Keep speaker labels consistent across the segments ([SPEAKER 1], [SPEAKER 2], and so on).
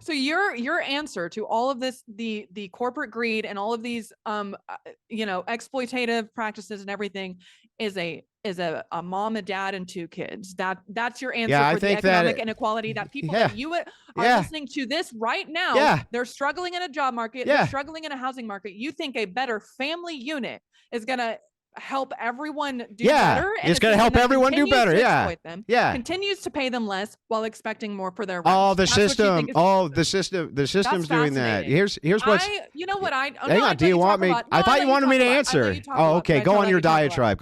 [SPEAKER 1] So your answer to all of this, the corporate greed and all of these exploitative practices and everything, is a mom, a dad, and 2 kids. That's your answer for the economic inequality that people that you are listening to this right now.
[SPEAKER 2] Yeah.
[SPEAKER 1] They're struggling in a job market. They're struggling in a housing market. You think a better family unit is gonna help everyone do better,
[SPEAKER 2] and it's going to help everyone do better.
[SPEAKER 1] Continues to pay them less while expecting more for their rent.
[SPEAKER 2] The system's doing that. Here's what's
[SPEAKER 1] you know what I
[SPEAKER 2] hang on, do you want me? I thought you wanted me to answer. Oh, okay, go on your diatribe.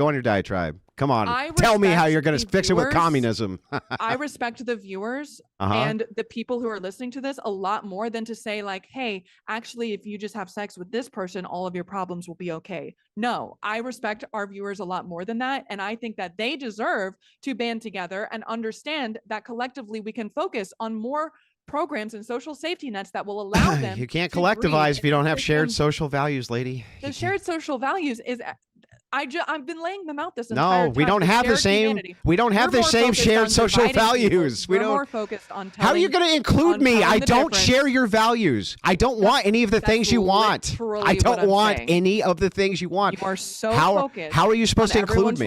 [SPEAKER 2] Come on, tell me how you're going to fix it with communism.
[SPEAKER 1] I respect the viewers and the people who are listening to this a lot more than to say like, hey, actually, if you just have sex with this person, all of your problems will be okay. No, I respect our viewers a lot more than that. And I think that they deserve to band together and understand that collectively we can focus on more programs and social safety nets that will allow them.
[SPEAKER 2] You can't collectivize if you don't have shared social values, lady.
[SPEAKER 1] The shared social values is I've been laying them out this entire time.
[SPEAKER 2] No, we don't have the same. Humanity. We don't have the same shared social values.
[SPEAKER 1] We're more focused on.
[SPEAKER 2] How are you going to include me? I don't share your values. I don't want any of the things you want. I don't want any of the things you want.
[SPEAKER 1] You are so focused.
[SPEAKER 2] How are you supposed to include me?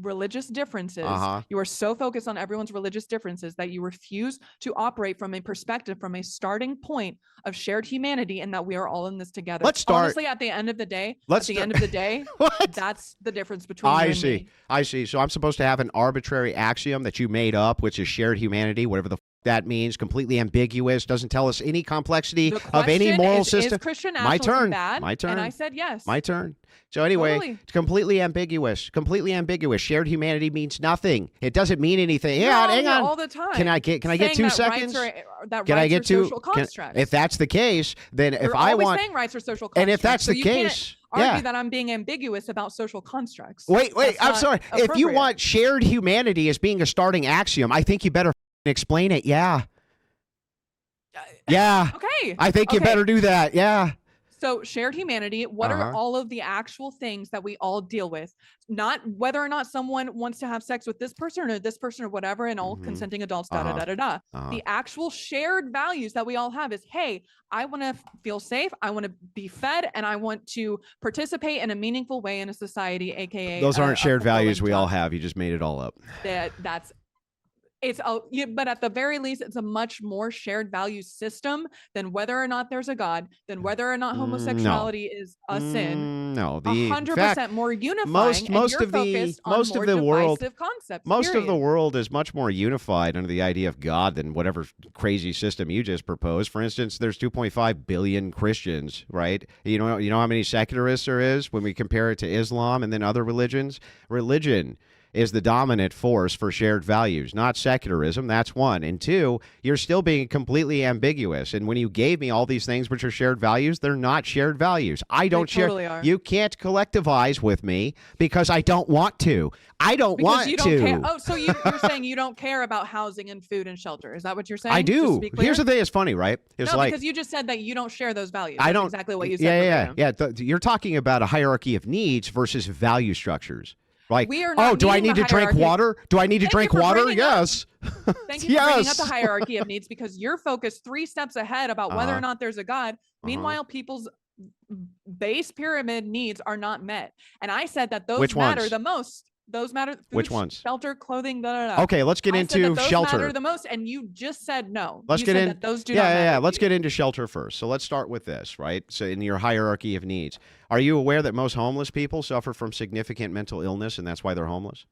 [SPEAKER 1] Religious differences. You are so focused on everyone's religious differences that you refuse to operate from a perspective, from a starting point of shared humanity, and that we are all in this together.
[SPEAKER 2] Let's start.
[SPEAKER 1] Honestly, at the end of the day, that's the difference between you and me.
[SPEAKER 2] I see. So I'm supposed to have an arbitrary axiom that you made up, which is shared humanity, whatever the that means, completely ambiguous, doesn't tell us any complexity of any moral system.
[SPEAKER 1] Is Christian nationalism bad?
[SPEAKER 2] My turn.
[SPEAKER 1] And I said yes.
[SPEAKER 2] My turn. So anyway, it's completely ambiguous. Completely ambiguous. Shared humanity means nothing. It doesn't mean anything. Hang on.
[SPEAKER 1] All the time.
[SPEAKER 2] Can I get 2 seconds?
[SPEAKER 1] Can I get 2 social constructs?
[SPEAKER 2] If that's the case, then
[SPEAKER 1] if I want saying rights are social constructs.
[SPEAKER 2] And if that's the case,
[SPEAKER 1] argue that I'm being ambiguous about social constructs.
[SPEAKER 2] Wait, I'm sorry. If you want shared humanity as being a starting axiom, I think you better explain it. Yeah.
[SPEAKER 1] Okay.
[SPEAKER 2] I think you better do that. Yeah.
[SPEAKER 1] So shared humanity, what are all of the actual things that we all deal with? Not whether or not someone wants to have sex with this person or whatever, and all consenting adults, The actual shared values that we all have is, hey, I want to feel safe, I want to be fed, and I want to participate in a meaningful way in a society, aka
[SPEAKER 2] those aren't shared values we all have. You just made it all up.
[SPEAKER 1] But at the very least, it's a much more shared value system than whether or not there's a God, than whether or not homosexuality is a sin.
[SPEAKER 2] No,
[SPEAKER 1] 100% more unifying. Most of the
[SPEAKER 2] world is much more unified under the idea of God than whatever crazy system you just proposed. For instance, there's 2.5 billion Christians, right? You know how many secularists there is when we compare it to Islam and then other religions? Religion is the dominant force for shared values, not secularism. That's one. And two, you're still being completely ambiguous. And when you gave me all these things which are shared values, they're not shared values. I don't share.
[SPEAKER 1] Totally are.
[SPEAKER 2] You can't collectivize with me because I don't want to. I don't want to.
[SPEAKER 1] Care. Oh, so you're saying you don't care about housing and food and shelter. Is that what you're saying?
[SPEAKER 2] I do. Here's the thing. It's funny, right? It's
[SPEAKER 1] because you just said that you don't share those values. That's exactly what you said.
[SPEAKER 2] Yeah. You're talking about a hierarchy of needs versus value structures. Like, do I need to drink water? Do I need to drink water? Yes.
[SPEAKER 1] Thank you for bringing up the hierarchy of needs, because you're focused 3 steps ahead about whether or not there's a God. Meanwhile, people's base pyramid needs are not met. And I said that those matter the most. Those matter. Food,
[SPEAKER 2] which ones?
[SPEAKER 1] Shelter, clothing,
[SPEAKER 2] Okay, let's get into shelter.
[SPEAKER 1] Matter the most, and you just said no.
[SPEAKER 2] Let's get into
[SPEAKER 1] those do not matter.
[SPEAKER 2] Yeah. Let's get into shelter first. So let's start with this, right? So in your hierarchy of needs, are you aware that most homeless people suffer from significant mental illness, and that's why they're homeless?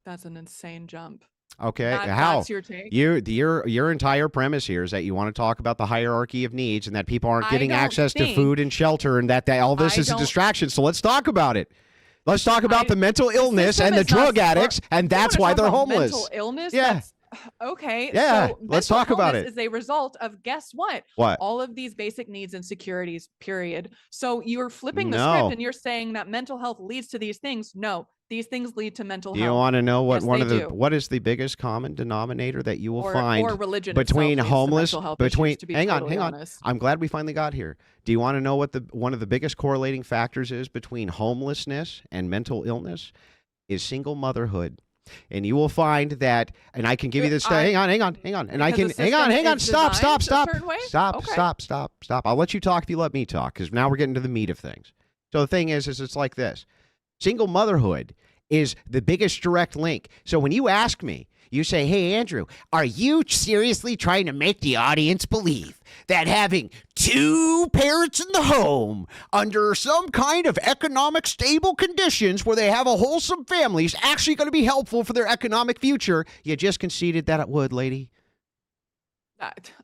[SPEAKER 1] That's an insane jump.
[SPEAKER 2] Okay,
[SPEAKER 1] how? That's your take?
[SPEAKER 2] Your entire premise here is that you want to talk about the hierarchy of needs and that people aren't getting access to food and shelter, and that all this is a distraction. So let's talk about it. Let's talk about the mental illness and the drug addicts, and that's why they're homeless.
[SPEAKER 1] Mental illness?
[SPEAKER 2] Yeah.
[SPEAKER 1] Okay.
[SPEAKER 2] Yeah.
[SPEAKER 1] So
[SPEAKER 2] let's talk about it.
[SPEAKER 1] Is a result of, guess what?
[SPEAKER 2] What?
[SPEAKER 1] All of these basic needs and securities, period. So you're flipping the script and you're saying that mental health leads to these things. No. These things lead to mental health.
[SPEAKER 2] Do you want to know what what is the biggest common denominator that you will find
[SPEAKER 1] religion
[SPEAKER 2] between homeless
[SPEAKER 1] hang
[SPEAKER 2] on. I'm glad we finally got here. Do you want to know what one of the biggest correlating factors is between homelessness and mental illness? Is single motherhood. And you will find that, and I can give you this. Hang on. And I can, hang on. Stop. I'll let you talk if you let me talk, because now we're getting to the meat of things. So the thing is it's like this. Single motherhood is the biggest direct link. So when you ask me, you say, hey, Andrew, are you seriously trying to make the audience believe that having two parents in the home under some kind of economic stable conditions where they have a wholesome family is actually going to be helpful for their economic future? You just conceded that it would, lady.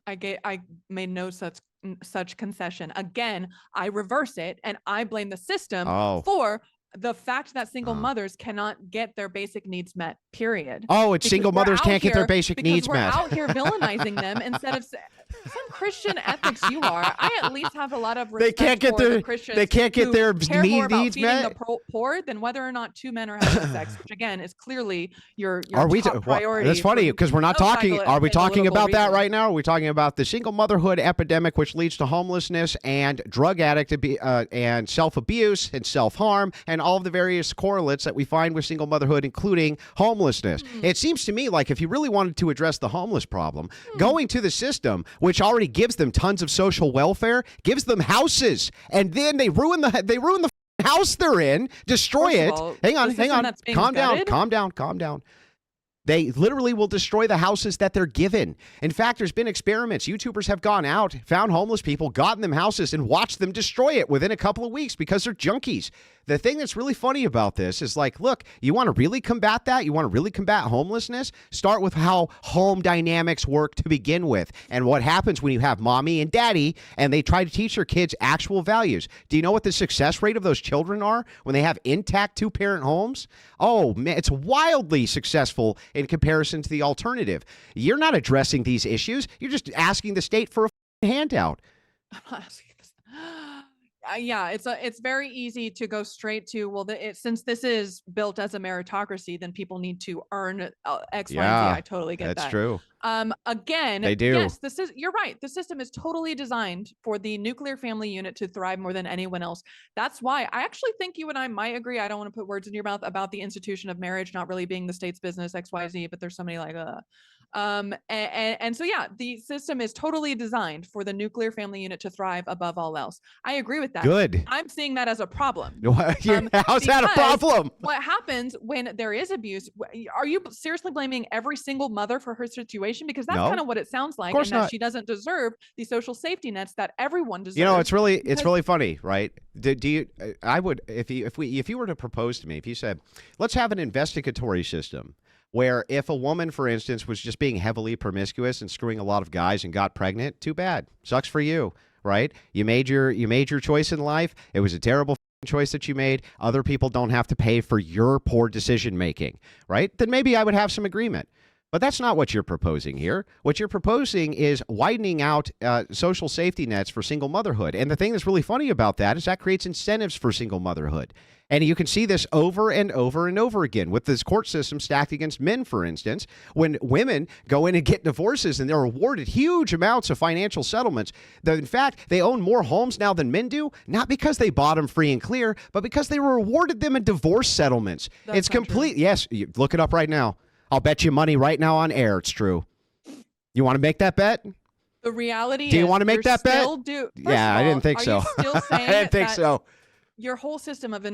[SPEAKER 1] I made no such concession. Again, I reverse it and I blame the system for the fact that single mothers cannot get their basic needs met, period.
[SPEAKER 2] Oh, it's single mothers can't get their basic needs met.
[SPEAKER 1] We're out here villainizing them instead of some Christian ethics you are. I at least have a lot of respect for the Christians.
[SPEAKER 2] They can't get their needs met.
[SPEAKER 1] The poor than whether or not two men are having sex, which again is clearly your top priority.
[SPEAKER 2] That's funny because we're not talking. Are we talking about that right now? Are we talking about the single motherhood epidemic, which leads to homelessness and drug addict and self-abuse and self-harm and all of the various correlates that we find with single motherhood, including homelessness? It seems to me like if you really wanted to address the homeless problem, going to the system, which already gives them tons of social welfare, gives them houses, and then they ruin the house they're in, destroy it. Hang on. Calm down. They literally will destroy the houses that they're given. In fact, there's been experiments. YouTubers have gone out, found homeless people, gotten them houses, and watched them destroy it within a couple of weeks because they're junkies. The thing that's really funny about this is like, look, you want to really combat that? You want to really combat homelessness? Start with how home dynamics work to begin with and what happens when you have mommy and daddy and they try to teach their kids actual values. Do you know what the success rate of those children are when they have intact two-parent homes? Oh, man, it's wildly successful in comparison to the alternative. You're not addressing these issues. You're just asking the state for a handout.
[SPEAKER 1] I'm not asking this. Yeah, it's very easy to go straight to, well, since this is built as a meritocracy, then people need to earn X, Y, and Z. I totally get that.
[SPEAKER 2] That's true.
[SPEAKER 1] Again,
[SPEAKER 2] they do.
[SPEAKER 1] Yes, you're right. The system is totally designed for the nuclear family unit to thrive more than anyone else. That's why I actually think you and I might agree. I don't want to put words in your mouth about the institution of marriage not really being the state's business, X, Y, Z, but there's somebody like and so yeah, the system is totally designed for the nuclear family unit to thrive above all else. I agree with that.
[SPEAKER 2] Good.
[SPEAKER 1] I'm seeing that as a problem.
[SPEAKER 2] How's that a problem?
[SPEAKER 1] What happens when there is abuse? Are you seriously blaming every single mother for her situation? Because that's kind of what it sounds like, and that she doesn't deserve the social safety nets that everyone deserves.
[SPEAKER 2] You know, it's really funny, right? Do you? I would, if you were to propose to me, if you said, let's have an investigatory system where if a woman, for instance, was just being heavily promiscuous and screwing a lot of guys and got pregnant, too bad. Sucks for you, right? You made your choice in life. It was a terrible choice that you made. Other people don't have to pay for your poor decision making, right? Then maybe I would have some agreement. But that's not what you're proposing here. What you're proposing is widening out social safety nets for single motherhood. And the thing that's really funny about that is that creates incentives for single motherhood. And you can see this over and over and over again with this court system stacked against men, for instance. When women go in and get divorces and they're awarded huge amounts of financial settlements, in fact, they own more homes now than men do, not because they bought them free and clear, but because they were awarded them in divorce settlements. It's complete. True. Yes, look it up right now. I'll bet you money right now on air it's true. You want to make that bet?
[SPEAKER 1] The reality is,
[SPEAKER 2] do you want to make that bet?
[SPEAKER 1] Yeah,
[SPEAKER 2] I didn't think so.
[SPEAKER 1] Are you still saying
[SPEAKER 2] I didn't think so.
[SPEAKER 1] Your whole system of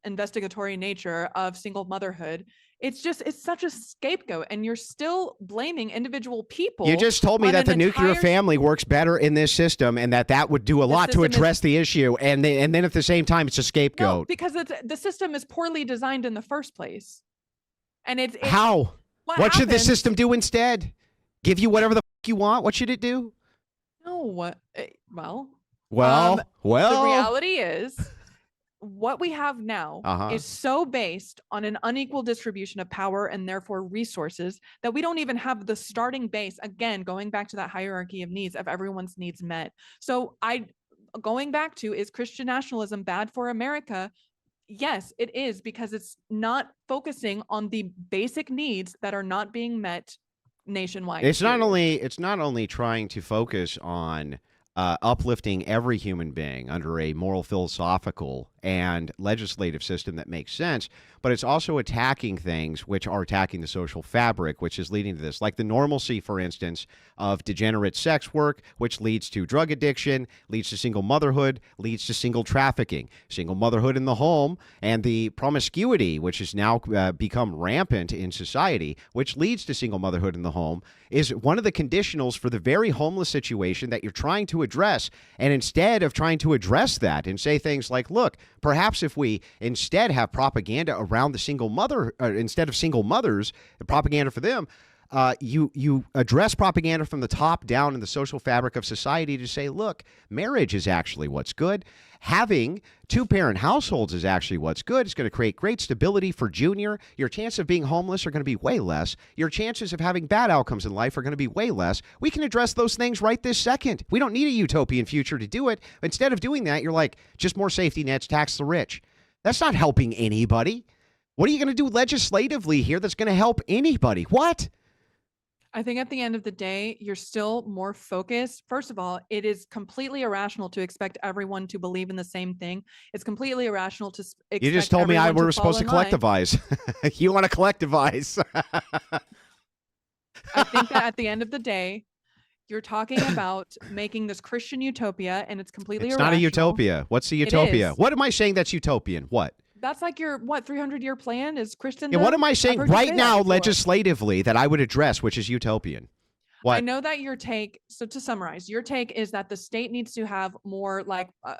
[SPEAKER 1] investigatory nature of single motherhood, it's such a scapegoat, and you're still blaming individual people.
[SPEAKER 2] You just told me that the nuclear family works better in this system, and that would do a lot to address the issue, and then at the same time, it's a scapegoat.
[SPEAKER 1] No, because the system is poorly designed in the first place, and it's
[SPEAKER 2] how? What should the system do instead? Give you whatever the fuck you want? What should it do?
[SPEAKER 1] No,
[SPEAKER 2] Well,
[SPEAKER 1] the reality is what we have now is so based on an unequal distribution of power and therefore resources that we don't even have the starting base, again, going back to that hierarchy of needs, of everyone's needs met. So going back to, is Christian nationalism bad for America? Yes, it is, because it's not focusing on the basic needs that are not being met nationwide.
[SPEAKER 2] It's not only trying to focus on uplifting every human being under a moral, philosophical, and legislative system that makes sense, but it's also attacking things which are attacking the social fabric, which is leading to this, like the normalcy, for instance, of degenerate sex work, which leads to drug addiction, leads to single motherhood, leads to single trafficking, single motherhood in the home, and the promiscuity, which has now become rampant in society, which leads to single motherhood in the home, is one of the conditionals for the very homeless situation that you're trying to address. And instead of trying to address that and say things like, look, perhaps if we instead have propaganda around the single mother, instead of single mothers, the propaganda for them, you address propaganda from the top down in the social fabric of society to say, look, marriage is actually what's good. Having two-parent households is actually what's good. It's going to create great stability for Junior. Your chances of being homeless are going to be way less. Your chances of having bad outcomes in life are going to be way less. We can address those things right this second. We don't need a utopian future to do it. Instead of doing that, you're like, just more safety nets, tax the rich. That's not helping anybody. What are you going to do legislatively here that's going to help anybody? What?
[SPEAKER 1] I think at the end of the day, you're still more focused. First of all, it is completely irrational to expect everyone to believe in the same thing. It's completely irrational to expect
[SPEAKER 2] You just told me we were supposed to
[SPEAKER 1] line.
[SPEAKER 2] collectivize. You want to collectivize.
[SPEAKER 1] I think that at the end of the day, you're talking about making this Christian utopia, and it's completely irrational.
[SPEAKER 2] It's not a utopia. What's the utopia? What am I saying that's utopian? What?
[SPEAKER 1] That's like your, 300-year plan is Christian.
[SPEAKER 2] Yeah, what am I saying right now legislatively that I would address, which is utopian? What?
[SPEAKER 1] I know that your take, so to summarize, your take is that the state needs to have more like, I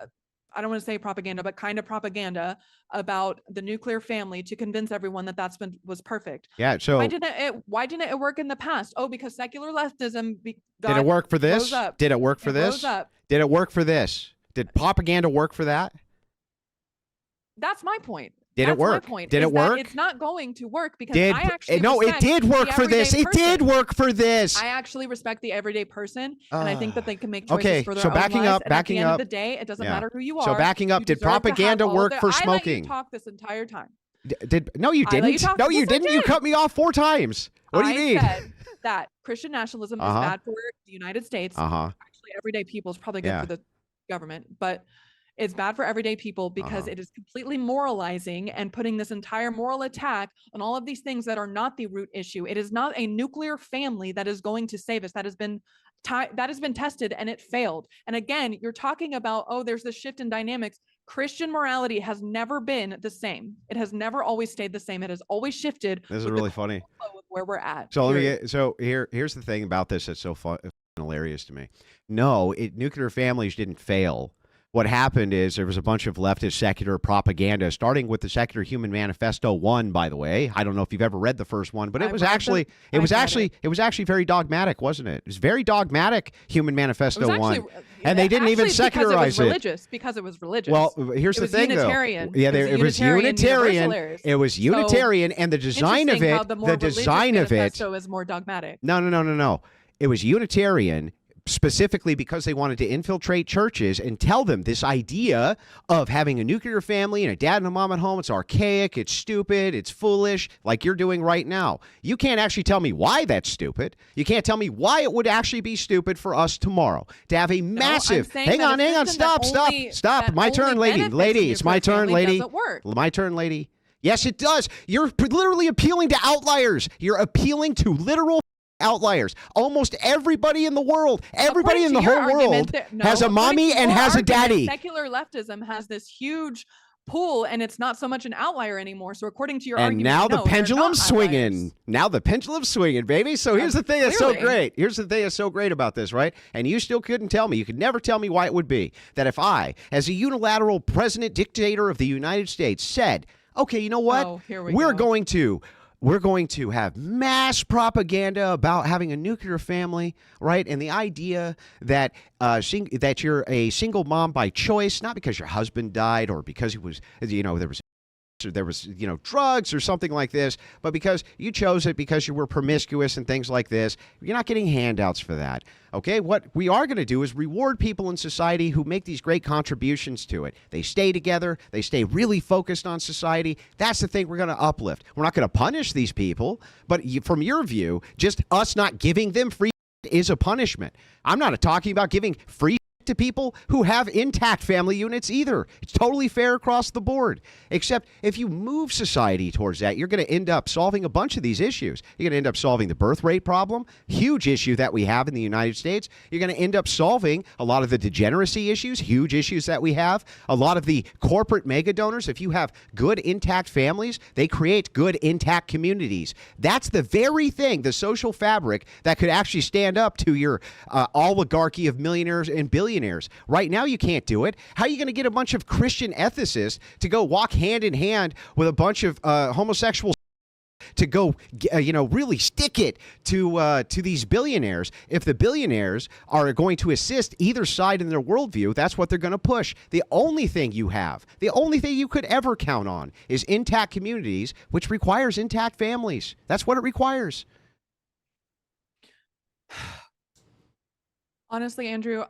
[SPEAKER 1] don't want to say propaganda, but kind of propaganda about the nuclear family to convince everyone that was perfect.
[SPEAKER 2] Yeah. So
[SPEAKER 1] why didn't it work in the past? Oh, because secular leftism.
[SPEAKER 2] Did it work for this? Did it work for this? Did it work for this? Did propaganda work for that?
[SPEAKER 1] That's my point.
[SPEAKER 2] Did it work? Did it work?
[SPEAKER 1] It's not going to work because I actually
[SPEAKER 2] it did work for this. It did work for this.
[SPEAKER 1] I actually respect the everyday person, and I think that they can make choices for their own lives.
[SPEAKER 2] At the end
[SPEAKER 1] of the day, it doesn't matter who you are.
[SPEAKER 2] So backing up, did propaganda work for smoking?
[SPEAKER 1] I let you talk this entire time.
[SPEAKER 2] No, you didn't. No, you didn't. You cut me off 4 times. What do you mean?
[SPEAKER 1] I said that Christian nationalism is bad for the United States. Actually, everyday people is probably good for the government, but it's bad for everyday people because it is completely moralizing and putting this entire moral attack on all of these things that are not the root issue. It is not a nuclear family that is going to save us. That has been tested and it failed. And again, you're talking about, oh, there's this shift in dynamics. Christian morality has never been the same. It has never always stayed the same. It has always shifted.
[SPEAKER 2] This is really funny.
[SPEAKER 1] With where we're at.
[SPEAKER 2] So here's the thing about this that's so hilarious to me. No, nuclear families didn't fail. What happened is there was a bunch of leftist secular propaganda, starting with the Secular Human Manifesto 1, by the way. I don't know if you've ever read the first one, but it was actually very dogmatic, wasn't it? It was very dogmatic, Human Manifesto 1. And they didn't even secularize it.
[SPEAKER 1] Because it was religious.
[SPEAKER 2] Well, here's the thing,
[SPEAKER 1] Unitarian.
[SPEAKER 2] though. Yeah, it was Unitarian. It was Unitarian, and the design of it,
[SPEAKER 1] manifesto is more dogmatic.
[SPEAKER 2] No. It was Unitarian, specifically because they wanted to infiltrate churches and tell them this idea of having a nuclear family and a dad and a mom at home, it's archaic, it's stupid, it's foolish, like you're doing right now. You can't actually tell me why that's stupid. You can't tell me why it would actually be stupid for us tomorrow to have a massive... Hang on, stop. My turn, lady. It's my turn, lady. My turn, lady. Yes, it does. You're literally appealing to outliers. You're appealing to literal outliers. Almost everybody in the world, everybody in the whole world has a mommy and has a daddy.
[SPEAKER 1] Secular leftism has this huge pool, and it's not so much an outlier anymore. So according to your argument,
[SPEAKER 2] now the pendulum's swinging. Now the pendulum's swinging, baby. So here's the thing that's so great. Here's the thing that's so great about this, right? And you still couldn't tell me. You could never tell me why it would be that if I, as a unilateral president dictator of the United States, said, okay, you know what? We're going to have mass propaganda about having a nuclear family, right? And the idea that that you're a single mom by choice, not because your husband died or because he was, there was drugs or something like this, but because you chose it because you were promiscuous and things like this. You're not getting handouts for that. Okay, what we are going to do is reward people in society who make these great contributions to it. They stay together. They stay really focused on society. That's the thing we're going to uplift. We're not going to punish these people, but from your view, just us not giving them free is a punishment. I'm not talking about giving free to people who have intact family units either. It's totally fair across the board. Except if you move society towards that, you're going to end up solving a bunch of these issues. You're going to end up solving the birth rate problem, huge issue that we have in the United States. You're going to end up solving a lot of the degeneracy issues, huge issues that we have. A lot of the corporate mega donors, if you have good intact families, they create good intact communities. That's the very thing, the social fabric that could actually stand up to your oligarchy of millionaires and billionaires. Right now, you can't do it. How are you going to get a bunch of Christian ethicists to go walk hand in hand with a bunch of homosexuals to go, really stick it to these billionaires? If the billionaires are going to assist either side in their worldview, that's what they're going to push. The only thing you have, the only thing you could ever count on is intact communities, which requires intact families. That's what it requires.
[SPEAKER 1] Honestly, Andrew,